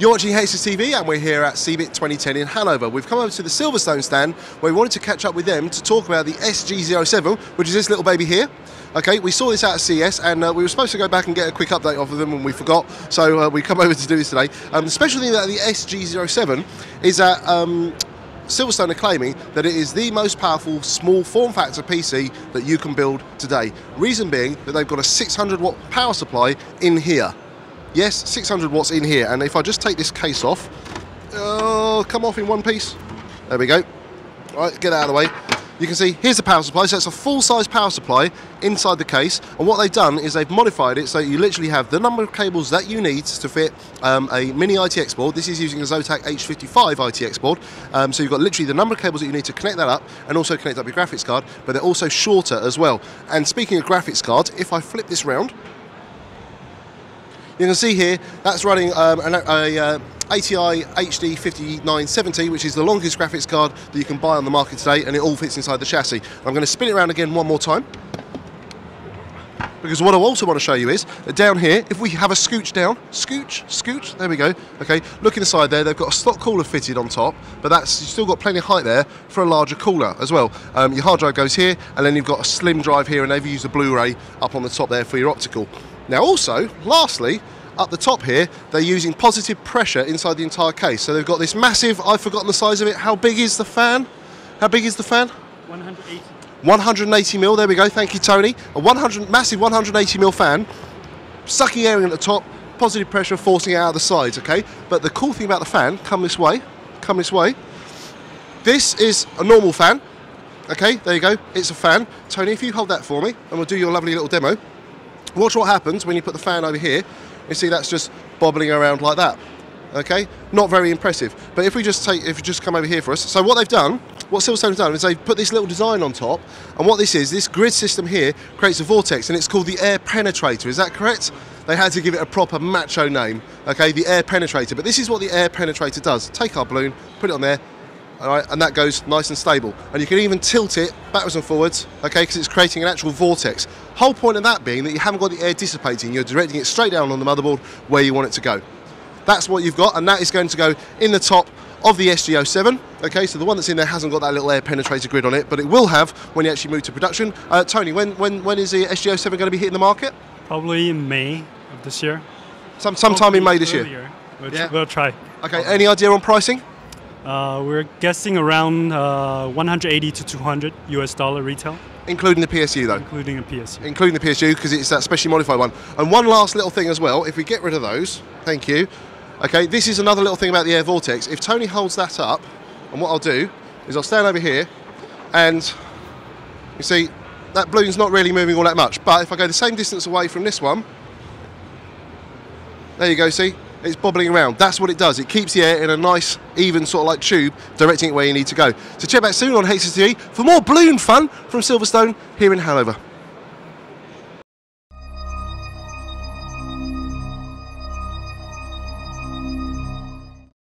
You're watching HSTV and we're here at CeBIT 2010 in Hanover. We've come over to the Silverstone stand where we wanted to catch up with them to talk about the SG07, which is this little baby here. Okay, we saw this out at CES and we were supposed to go back and get a quick update off of them and we forgot, so we come over to do this today. The special thing about the SG07 is that Silverstone are claiming that it is the most powerful small form factor PC that you can build today. Reason being that they've got a 600 watt power supply in here. Yes, 600 watts in here, and if I just take this case off, come off in one piece. There we go. All right, get out of the way. You can see here's the power supply, so it's a full-size power supply inside the case, and what they've done is they've modified it so you literally have the number of cables that you need to fit a mini ITX board. This is using a Zotac H55 ITX board, so you've got literally the number of cables that you need to connect that up and also connect up your graphics card, but they're also shorter as well. And speaking of graphics cards, if I flip this round, you can see here that's running a ATI HD 5970, which is the longest graphics card that you can buy on the market today, and it all fits inside the chassis. I'm going to spin it around again one more time, because what I also want to show you is that down here, if we have a scooch down, scooch, there we go. Okay, look inside there, they've got a stock cooler fitted on top, but you've still got plenty of height there for a larger cooler as well. Your hard drive goes here, and then you've got a slim drive here, and they've used a Blu-ray up on the top there for your optical. Now also, lastly, up the top here, they're using positive pressure inside the entire case. So they've got this massive, I've forgotten the size of it. How big is the fan? How big is the fan? 180. 180 mil, there we go, thank you Tony. A massive 180 mil fan, sucking air in at the top, positive pressure forcing it out of the sides, okay? But the cool thing about the fan, come this way. This is a normal fan, okay, there you go, it's a fan. Tony, if you hold that for me, and we'll do your lovely little demo. Watch what happens when you put the fan over here. You see that's just bobbling around like that. Okay, not very impressive. But if you just come over here for us. So what Silverstone's done is they've put this little design on top, and what this grid system here creates a vortex, and it's called the Air Penetrator. Is that correct? They had to give it a proper macho name. Okay, the Air Penetrator. But this is what the Air Penetrator does. Take our balloon, put it on there. Alright, and that goes nice and stable. And you can even tilt it backwards and forwards, okay, because it's creating an actual vortex. Whole point of that being that you haven't got the air dissipating, you're directing it straight down on the motherboard where you want it to go. That's what you've got, and that is going to go in the top of the SG07. Okay, so the one that's in there hasn't got that little air penetrator grid on it, but it will have when you actually move to production. Tony, when is the SG07 going to be hitting the market? Probably in May of this year. Sometime in May this year. We'll try. Okay, any idea on pricing? We're guessing around 180 to 200 US dollar retail. Including the PSU though? Including the PSU. Including the PSU, because it's that specially modified one. And one last little thing as well, if we get rid of those, thank you. Okay, this is another little thing about the air vortex. If Tony holds that up, and what I'll do is I'll stand over here, and you see, that balloon's not really moving all that much. But if I go the same distance away from this one, there you go, see? It's bobbling around. That's what it does. It keeps the air in a nice, even sort of like tube, directing it where you need to go. So check back soon on HSTV for more balloon fun from Silverstone here in Hanover.